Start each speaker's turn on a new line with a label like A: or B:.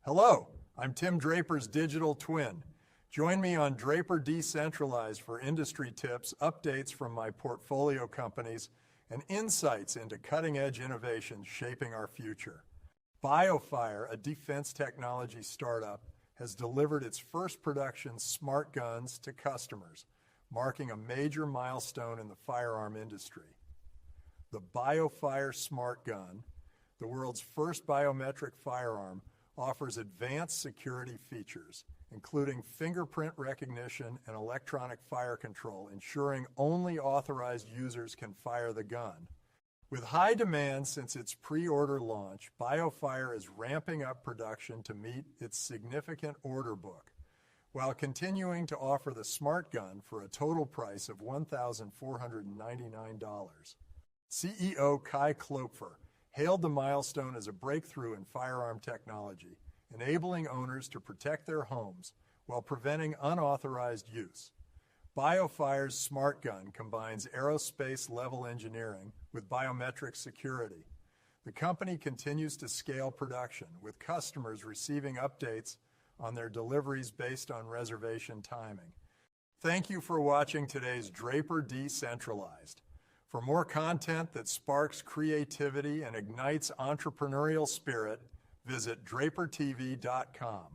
A: Hello, I'm Tim Draper's digital twin. Join me on Draper Decentralized for industry tips, updates from my portfolio companies, and insights into cutting-edge innovations shaping our future. Biofire, a defense technology startup, has delivered its first production smart guns to customers, marking a major milestone in the firearm industry. The Biofire Smart Gun, the world's first biometric firearm, offers advanced security features, including fingerprint recognition and electronic fire control, ensuring only authorized users can fire the gun. With high demand since its pre-order launch, Biofire is ramping up production to meet its significant order book, while continuing to offer the Smart Gun for a total price of $1,499. CEO Kai Klopfer hailed the milestone as a breakthrough in firearm technology, enabling owners to protect their homes while preventing unauthorized use. Biofire's Smart Gun combines aerospace-level engineering with biometric security. The company continues to scale production, with customers receiving updates on their deliveries based on reservation timing. Thank you for watching today's Draper Decentralized. For more content that sparks creativity and ignites entrepreneurial spirit, visit DraperTV.com.